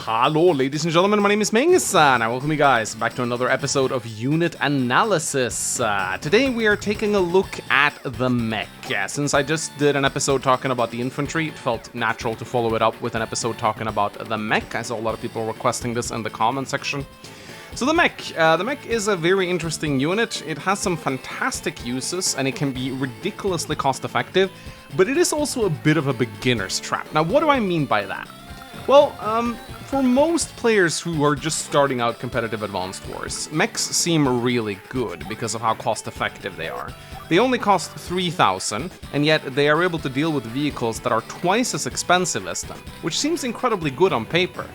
Hello ladies and gentlemen, my name is Mech, and I welcome you guys back to another episode of Unit Analysis. Today we are taking a look at the Mech. Since I just did an episode talking about the infantry, it felt natural to follow it up with an episode talking about the Mech. I saw a lot of people requesting this in the comment section. So the Mech is a very interesting unit. It has some fantastic uses and it can be ridiculously cost effective, but it is also a bit of a beginner's trap. Now what do I mean by that? Well, for most players who are just starting out competitive Advanced Wars, mechs seem really good because of how cost-effective they are. They only cost 3,000, and yet they are able to deal with vehicles that are twice as expensive as them, which seems incredibly good on paper.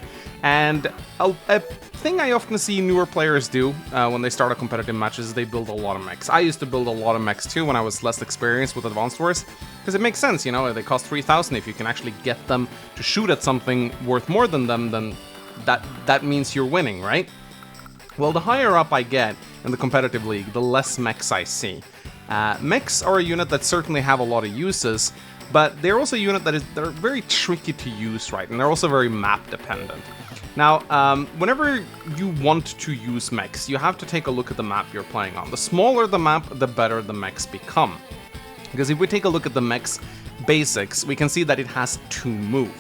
And a thing I often see newer players do when they start a competitive match is they build a lot of mechs. I used to build a lot of mechs too when I was less experienced with Advanced Wars, because it makes sense, you know, they cost 3,000. If you can actually get them to shoot at something worth more than them, then that means you're winning, right? Well, the higher up I get in the competitive league, the less mechs I see. Mechs are a unit that certainly have a lot of uses, but they're also a unit that they're very tricky to use, right? And they're also very map dependent. Now, whenever you want to use mechs, you have to take a look at the map you're playing on. The smaller the map, the better the mechs become. Because if we take a look at the mech's basics, we can see that it has to move.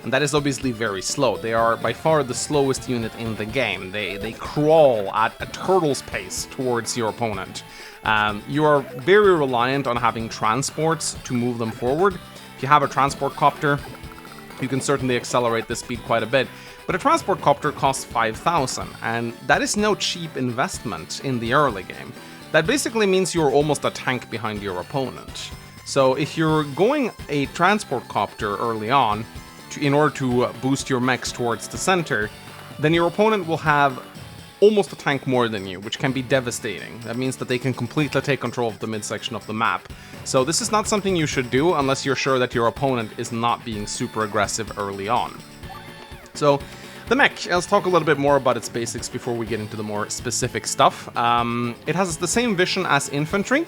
And that is obviously very slow. They are by far the slowest unit in the game. They crawl at a turtle's pace towards your opponent. You are very reliant on having transports to move them forward. If you have a transport copter, you can certainly accelerate the speed quite a bit. But a transport copter costs 5,000, and that is no cheap investment in the early game. That basically means you're almost a tank behind your opponent. So if you're going a transport copter early on, in order to boost your mechs towards the center, then your opponent will have almost a tank more than you, which can be devastating. That means that they can completely take control of the midsection of the map. So this is not something you should do unless you're sure that your opponent is not being super aggressive early on. So the Mech, let's talk a little bit more about its basics before we get into the more specific stuff. It has the same vision as infantry,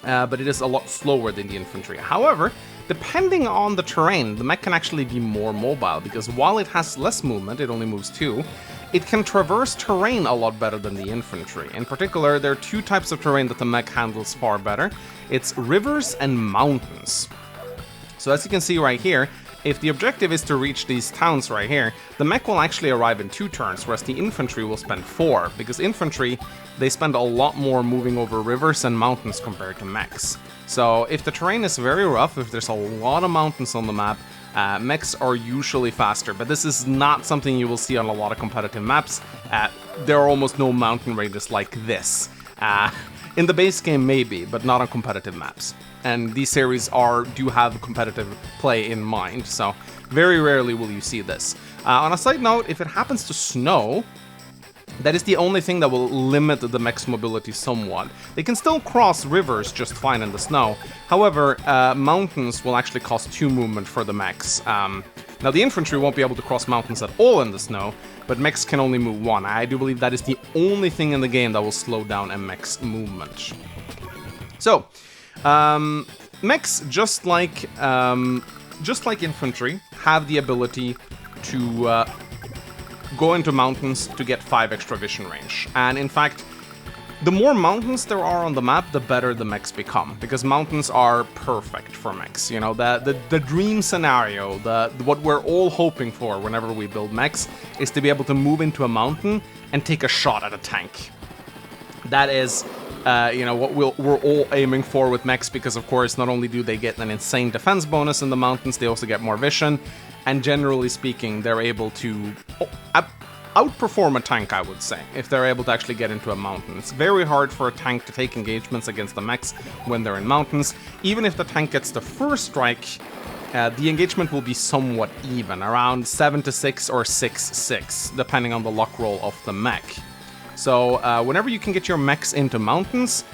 but it is a lot slower than the infantry. However, depending on the terrain, the Mech can actually be more mobile, because while it has less movement, it only moves 2, it can traverse terrain a lot better than the infantry. In particular, there are 2 types of terrain that the Mech handles far better. It's rivers and mountains. So as you can see right here, if the objective is to reach these towns right here, the Mech will actually arrive in 2 turns, whereas the infantry will spend 4, because infantry, they spend a lot more moving over rivers and mountains compared to mechs. So if the terrain is very rough, if there's a lot of mountains on the map, mechs are usually faster, but this is not something you will see on a lot of competitive maps. There are almost no mountain ranges like this. In the base game maybe, but not on competitive maps. And these series do have competitive play in mind, so very rarely will you see this. On a side note, if it happens to snow, that is the only thing that will limit the mech's mobility somewhat. They can still cross rivers just fine in the snow. However, mountains will actually cost 2 movement for the mechs. Now the infantry won't be able to cross mountains at all in the snow, but mechs can only move 1. I do believe that is the only thing in the game that will slow down a mech's movement. So, mechs, just like infantry, have the ability to go into mountains to get 5 extra vision range. And in fact, the more mountains there are on the map, the better the mechs become, because mountains are perfect for mechs. You know, the dream scenario, what we're all hoping for whenever we build mechs, is to be able to move into a mountain and take a shot at a tank. That is, you know, what we're all aiming for with mechs, because of course, not only do they get an insane defense bonus in the mountains, they also get more vision, and generally speaking, they're able to outperform a tank, I would say, if they're able to actually get into a mountain. It's very hard for a tank to take engagements against the mechs when they're in mountains. Even if the tank gets the first strike, the engagement will be somewhat even, around 7-6 or 6-6, depending on the luck roll of the mech. So whenever you can get your mechs into mountains,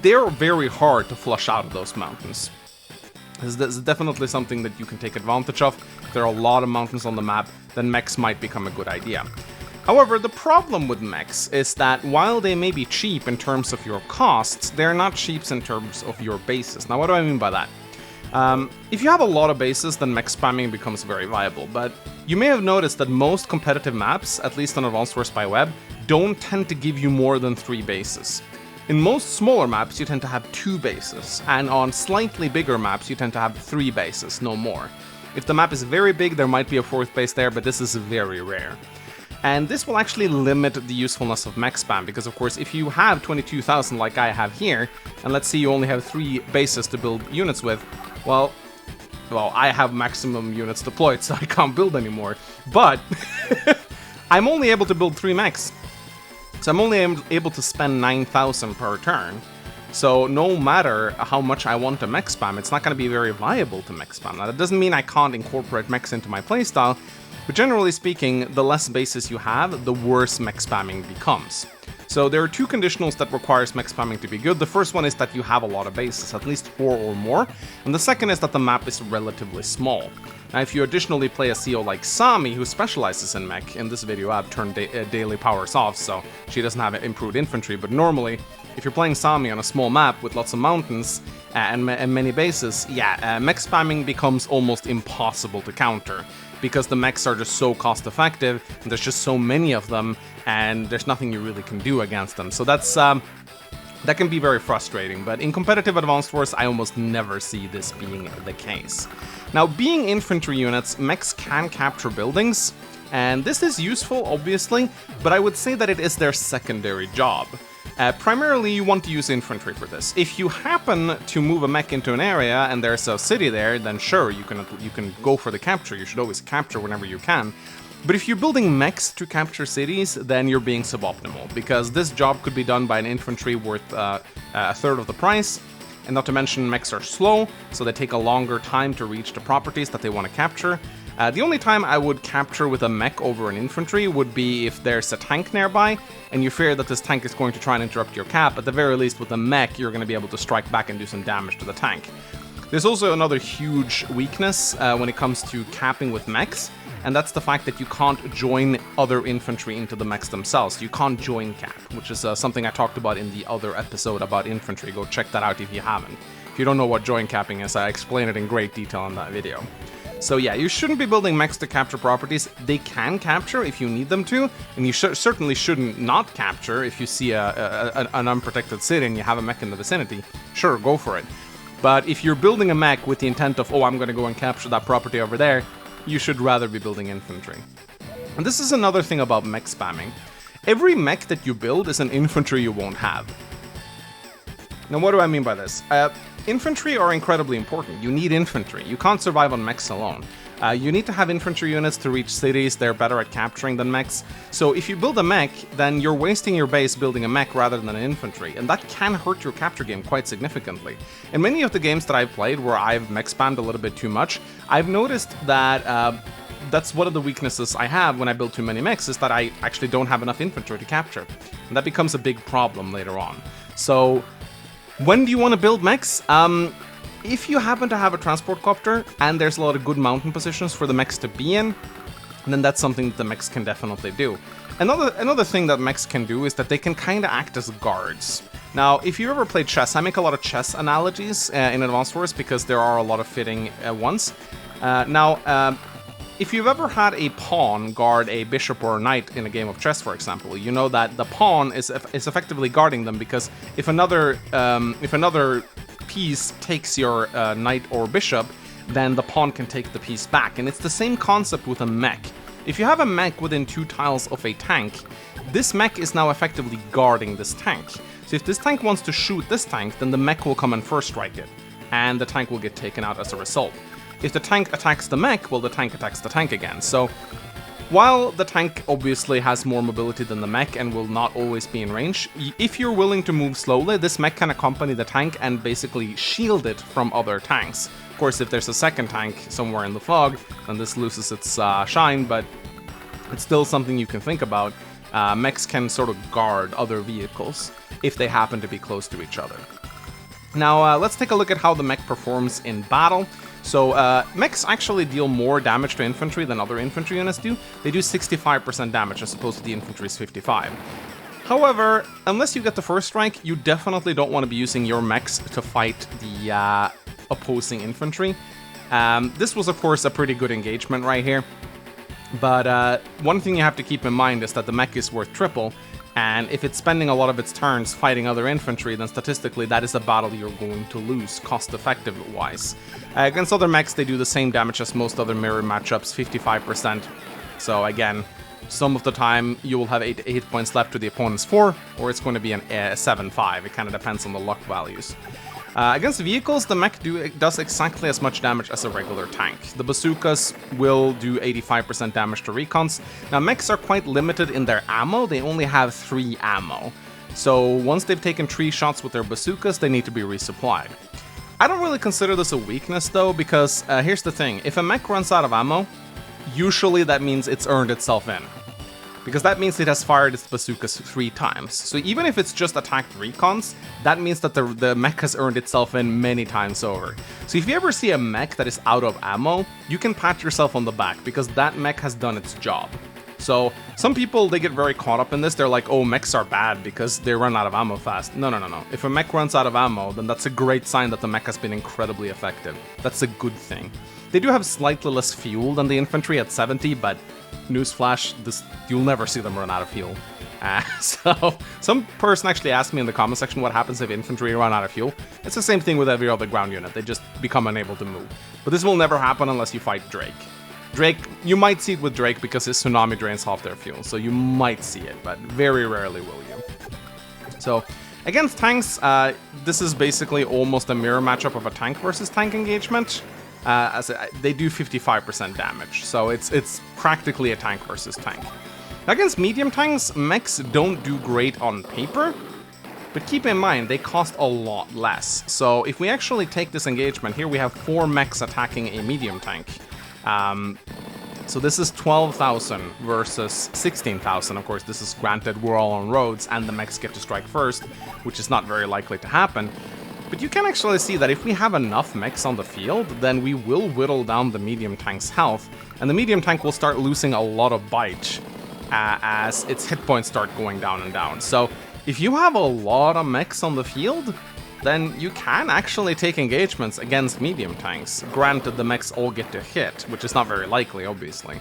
they're very hard to flush out of those mountains. This is definitely something that you can take advantage of. If there are a lot of mountains on the map, then mechs might become a good idea. However, the problem with mechs is that while they may be cheap in terms of your costs, they're not cheap in terms of your bases. Now, what do I mean by that? If you have a lot of bases, then mech spamming becomes very viable, but You may have noticed that most competitive maps, at least on Advanced Wars by Web, don't tend to give you more than 3 bases. In most smaller maps, you tend to have 2 bases, and on slightly bigger maps, you tend to have 3 bases, no more. If the map is very big, there might be a 4th base there, but this is very rare. And this will actually limit the usefulness of mech spam, because of course if you have 22,000 like I have here, and let's say you only have 3 bases to build units with, well, I have maximum units deployed, so I can't build anymore. But I'm only able to build 3 mechs. So I'm only able to spend 9,000 per turn. So no matter how much I want to mech spam, it's not going to be very viable to mech spam. Now that doesn't mean I can't incorporate mechs into my playstyle, but generally speaking, the less bases you have, the worse mech spamming becomes. So there are 2 conditionals that requires mech spamming to be good. The first one is that you have a lot of bases, at least 4 or more, and the second is that the map is relatively small. Now if you additionally play a CO like Sami, who specializes in mech, in this video I've turned daily powers off, so she doesn't have improved infantry, but normally, if you're playing Sami on a small map with lots of mountains and many bases, mech spamming becomes almost impossible to counter, because the mechs are just so cost effective, and there's just so many of them, and there's nothing you really can do against them. So that's that can be very frustrating, but in competitive Advanced Wars, I almost never see this being the case. Now, being infantry units, mechs can capture buildings, and this is useful, obviously, but I would say that it is their secondary job. Primarily, you want to use infantry for this. If you happen to move a mech into an area and there's a city there, then sure, you can go for the capture. You should always capture whenever you can. But if you're building mechs to capture cities, then you're being suboptimal, because this job could be done by an infantry worth a third of the price. And not to mention, mechs are slow, so they take a longer time to reach the properties that they want to capture. The only time I would capture with a mech over an infantry would be if there's a tank nearby, and you fear that this tank is going to try and interrupt your cap. At the very least, with a mech, you're going to be able to strike back and do some damage to the tank. There's also another huge weakness when it comes to capping with mechs, and that's the fact that you can't join other infantry into the mechs themselves. You can't join cap, which is something I talked about in the other episode about infantry. Go check that out if you haven't. If you don't know what join capping is, I explain it in great detail in that video. So yeah, you shouldn't be building mechs to capture properties. They can capture if you need them to, and you certainly shouldn't not capture if you see an unprotected city and you have a mech in the vicinity. Sure, go for it. But if you're building a mech with the intent of, oh, I'm going to go and capture that property over there, you should rather be building infantry. And this is another thing about mech spamming. Every mech that you build is an infantry you won't have. Now, what do I mean by this? Infantry are incredibly important. You need infantry. You can't survive on mechs alone. You need to have infantry units to reach cities. They're better at capturing than mechs. So if you build a mech, then you're wasting your base building a mech rather than an infantry, and that can hurt your capture game quite significantly. In many of the games that I've played where I've mech spammed a little bit too much, I've noticed that that's one of the weaknesses I have when I build too many mechs, is that I actually don't have enough infantry to capture. And that becomes a big problem later on. So when do you want to build mechs? If you happen to have a transport copter and there's a lot of good mountain positions for the mechs to be in, then that's something that the mechs can definitely do. Another thing that mechs can do is that they can kind of act as guards. Now, if you've ever played chess, I make a lot of chess analogies in Advanced Wars because there are a lot of fitting ones. If you've ever had a pawn guard a bishop or a knight in a game of chess, for example, you know that the pawn is effectively guarding them, because if another piece takes your knight or bishop, then the pawn can take the piece back. And it's the same concept with a mech. If you have a mech within 2 tiles of a tank, this mech is now effectively guarding this tank. So if this tank wants to shoot this tank, then the mech will come and first strike it, and the tank will get taken out as a result. If the tank attacks the mech, well, the tank attacks the tank again. So while the tank obviously has more mobility than the mech and will not always be in range, if you're willing to move slowly, this mech can accompany the tank and basically shield it from other tanks. Of course, if there's a second tank somewhere in the fog, then this loses its shine, but it's still something you can think about. Mechs can sort of guard other vehicles if they happen to be close to each other. Now, let's take a look at how the mech performs in battle. So, mechs actually deal more damage to infantry than other infantry units do. They do 65% damage as opposed to the infantry's 55%. However, unless you get the first strike, you definitely don't want to be using your mechs to fight the opposing infantry. This was, of course, a pretty good engagement right here. But one thing you have to keep in mind is that the mech is worth triple, and if it's spending a lot of its turns fighting other infantry, then statistically that is a battle you're going to lose, cost-effective-wise. Against other mechs, they do the same damage as most other mirror matchups, 55%. So again, some of the time you will have 8 hit points left to the opponent's 4, or it's going to be a 7-5. It kind of depends on the luck values. Against vehicles, the mech does exactly as much damage as a regular tank. The bazookas will do 85% damage to recons. Now, mechs are quite limited in their ammo. They only have 3 ammo. So once they've taken 3 shots with their bazookas, they need to be resupplied. I don't really consider this a weakness, though, because here's the thing. If a mech runs out of ammo, usually that means it's earned itself in. Because that means it has fired its bazookas 3 times. So even if it's just attacked recons, that means that the mech has earned itself in many times over. So if you ever see a mech that is out of ammo, you can pat yourself on the back, because that mech has done its job. So some people, they get very caught up in this. They're like, oh, mechs are bad because they run out of ammo fast. No. If a mech runs out of ammo, then that's a great sign that the mech has been incredibly effective. That's a good thing. They do have slightly less fuel than the infantry at 70, but newsflash, you'll never see them run out of fuel. So some person actually asked me in the comment section what happens if infantry run out of fuel. It's the same thing with every other ground unit. They just become unable to move. But this will never happen unless you fight Drake. Drake, you might see it with Drake because his tsunami drains half their fuel, so you might see it, but very rarely will you. So against tanks, this is basically almost a mirror matchup of a tank versus tank engagement. They do 55% damage, so it's practically a tank versus tank. Against medium tanks, mechs don't do great on paper, but keep in mind, they cost a lot less. So if we actually take this engagement, here we have 4 mechs attacking a medium tank. So this is 12,000 versus 16,000. Of course, this is granted we're all on roads and the mechs get to strike first, which is not very likely to happen. But you can actually see that if we have enough mechs on the field, then we will whittle down the medium tank's health, and the medium tank will start losing a lot of bite as its hit points start going down and down. So if you have a lot of mechs on the field, then you can actually take engagements against medium tanks. Granted, the mechs all get to hit, which is not very likely, obviously.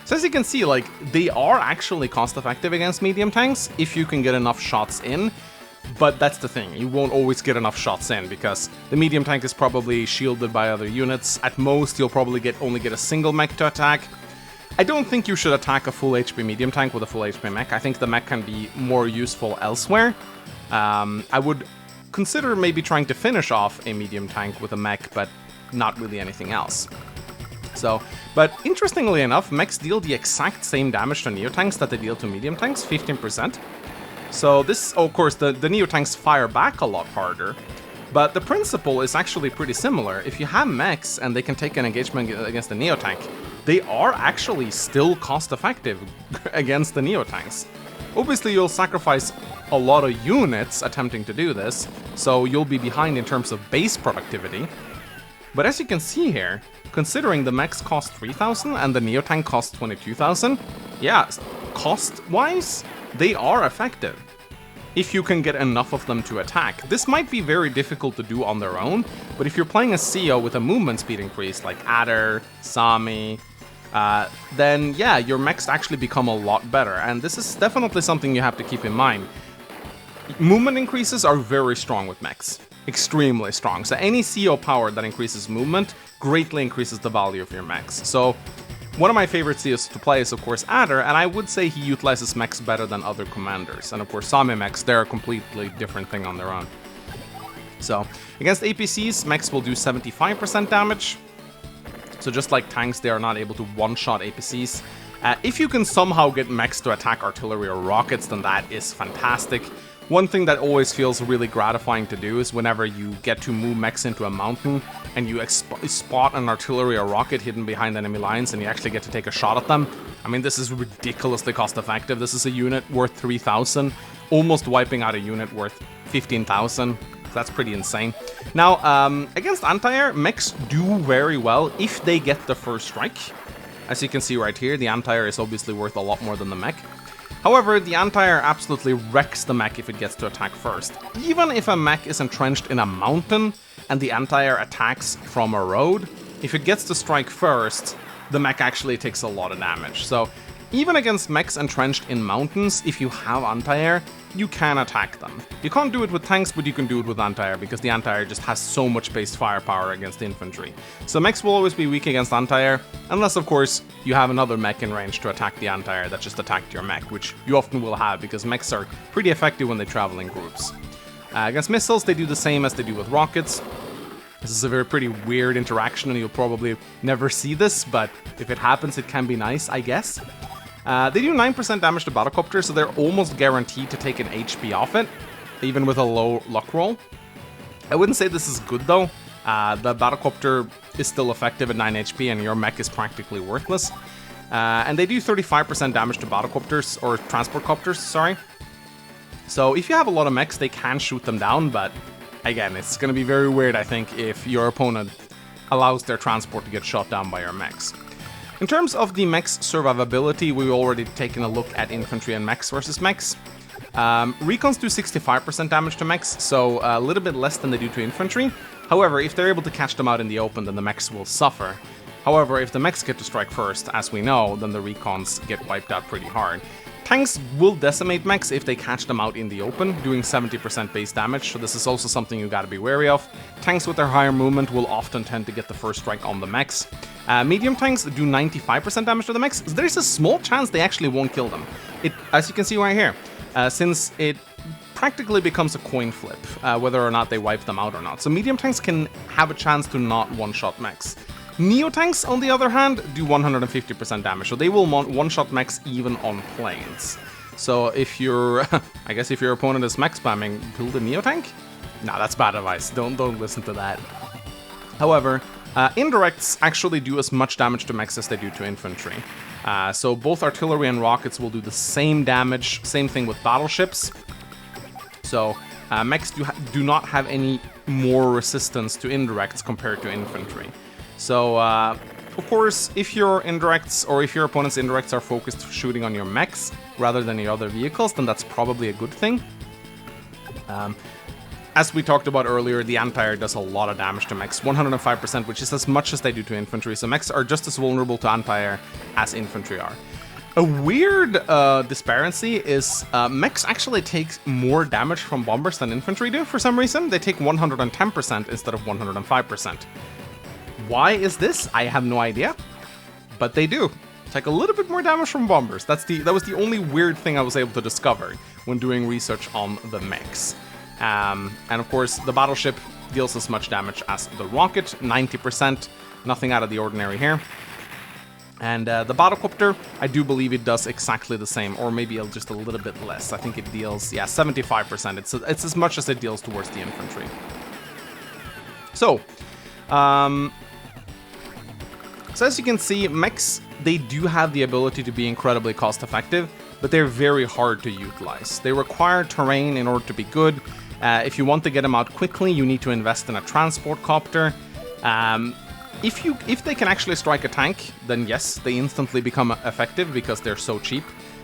So as you can see, like, they are actually cost-effective against medium tanks if you can get enough shots in. But that's the thing, you won't always get enough shots in, because the medium tank is probably shielded by other units. At most, you'll probably only get a single mech to attack. I don't think you should attack a full HP medium tank with a full HP mech. I think the mech can be more useful elsewhere. I would consider maybe trying to finish off a medium tank with a mech, but not really anything else. So, but interestingly enough, mechs deal the exact same damage to neo-tanks that they deal to medium tanks, 15%. So this, of course, the neo-tanks fire back a lot harder, but the principle is actually pretty similar. If you have mechs and they can take an engagement against the neo-tank, they are actually still cost-effective against the neo-tanks. Obviously, you'll sacrifice a lot of units attempting to do this, so you'll be behind in terms of base productivity. But as you can see here, considering the mechs cost 3,000 and the neo-tank costs 22,000, yeah, cost-wise, they are effective if you can get enough of them to attack. This might be very difficult to do on their own, but if you're playing a CO with a movement speed increase like Adder, Sami, then yeah, your mechs actually become a lot better, and this is definitely something you have to keep in mind. Movement increases are very strong with mechs, extremely strong, so any CO power that increases movement greatly increases the value of your mechs. So one of my favorite COs to play is, of course, Adder, and I would say he utilizes mechs better than other commanders. And of course, Sami mechs, they're a completely different thing on their own. So, against APCs, mechs will do 75% damage. So just like tanks, they are not able to one-shot APCs. If you can somehow get mechs to attack artillery or rockets, then that is fantastic. One thing that always feels really gratifying to do is whenever you get to move mechs into a mountain and you spot an artillery or rocket hidden behind enemy lines and you actually get to take a shot at them. I mean, this is ridiculously cost-effective. This is a unit worth 3,000, almost wiping out a unit worth 15,000. That's pretty insane. Now, against anti-air, mechs do very well if they get the first strike. As you can see right here, the anti-air is obviously worth a lot more than the mech. However, the anti-air absolutely wrecks the mech if it gets to attack first. Even if a mech is entrenched in a mountain and the anti-air attacks from a road, if it gets to strike first, the mech actually takes a lot of damage. So even against mechs entrenched in mountains, if you have anti-air, you can attack them. You can't do it with tanks, but you can do it with anti-air, because the anti-air just has so much base firepower against infantry. So mechs will always be weak against anti-air, unless of course you have another mech in range to attack the anti-air that just attacked your mech, which you often will have, because mechs are pretty effective when they travel in groups. Against missiles, they do the same as they do with rockets. This is a very pretty weird interaction, and you'll probably never see this, but if it happens, it can be nice, I guess. They do 9% damage to battlecopters, so they're almost guaranteed to take an HP off it, even with a low luck roll. I wouldn't say this is good though. The battlecopter is still effective at 9 HP, and your mech is practically worthless. And they do 35% damage to battlecopters, or transport copters, sorry. So if you have a lot of mechs, they can shoot them down, but again, it's going to be very weird, I think, if your opponent allows their transport to get shot down by your mechs. In terms of the mech's survivability, we've already taken a look at infantry and mechs versus mechs. Recons do 65% damage to mechs, so a little bit less than they do to infantry. However, if they're able to catch them out in the open, then the mechs will suffer. However, if the mechs get to strike first, as we know, then the recons get wiped out pretty hard. Tanks will decimate mechs if they catch them out in the open, doing 70% base damage, so this is also something you gotta be wary of. Tanks with their higher movement will often tend to get the first strike on the mechs. Medium tanks do 95% damage to the mechs. So there's a small chance they actually won't kill them. As you can see right here, since it practically becomes a coin flip, whether or not they wipe them out or not. So medium tanks can have a chance to not one-shot mechs. Neo-tanks, on the other hand, do 150% damage, so they will one-shot mechs even on planes. So if you're, I guess if your opponent is mech spamming, build a Neo-tank? Nah, that's bad advice, don't listen to that. However, indirects actually do as much damage to mechs as they do to infantry. So both artillery and rockets will do the same damage, same thing with battleships. So mechs do not have any more resistance to indirects compared to infantry. So, of course, if your indirects, or if your opponent's indirects are focused shooting on your mechs rather than your other vehicles, then that's probably a good thing. As we talked about earlier, the anti-air does a lot of damage to mechs, 105%, which is as much as they do to infantry, so mechs are just as vulnerable to anti-air as infantry are. A weird disparity is mechs actually take more damage from bombers than infantry do for some reason. They take 110% instead of 105%. Why is this? I have no idea, but they do take a little bit more damage from bombers. That was the only weird thing I was able to discover when doing research on the mechs. And of course, the battleship deals as much damage as the rocket, 90%, nothing out of the ordinary here. And the battlecopter, I do believe it does exactly the same, or maybe just a little bit less. I think it deals, yeah, 75%. It's as much as it deals towards the infantry. So as you can see, mechs, they do have the ability to be incredibly cost effective, but they're very hard to utilize. They require terrain in order to be good. If you want to get them out quickly, you need to invest in a transport copter. If they can actually strike a tank, then yes, they instantly become effective because they're so cheap.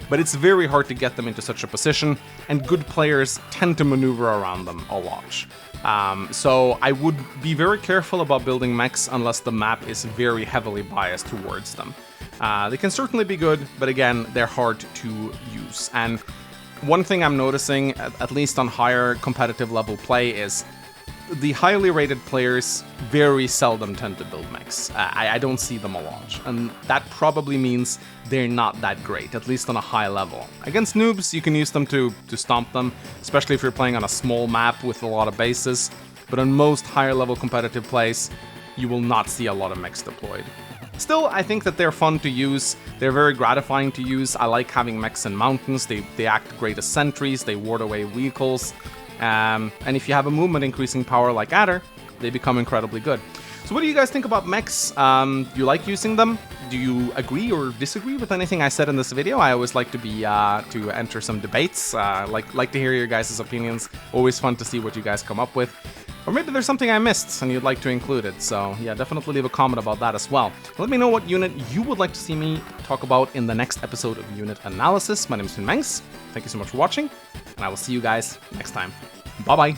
But it's very hard to get them into such a position, and good players tend to maneuver around them a lot. So I would be very careful about building mechs unless the map is very heavily biased towards them. They can certainly be good, but again, they're hard to use. And one thing I'm noticing, at least on higher competitive level play, is the highly rated players very seldom tend to build mechs. I don't see them a lot, and that probably means they're not that great, at least on a high level. Against noobs, you can use them to stomp them, especially if you're playing on a small map with a lot of bases, but on most higher level competitive plays, you will not see a lot of mechs deployed. Still, I think that they're fun to use, they're very gratifying to use. I like having mechs in mountains, they act great as sentries, they ward away vehicles. And if you have a movement increasing power like Adder, they become incredibly good. So what do you guys think about mechs? Do you like using them? Do you agree or disagree with anything I said in this video? I always like to be to enter some debates. Like to hear your guys' opinions. Always fun to see what you guys come up with. Or maybe there's something I missed and you'd like to include it. So yeah, definitely leave a comment about that as well. Let me know what unit you would like to see me talk about in the next episode of Unit Analysis. My name is Mechs. Thank you so much for watching, and I will see you guys next time. Bye-bye.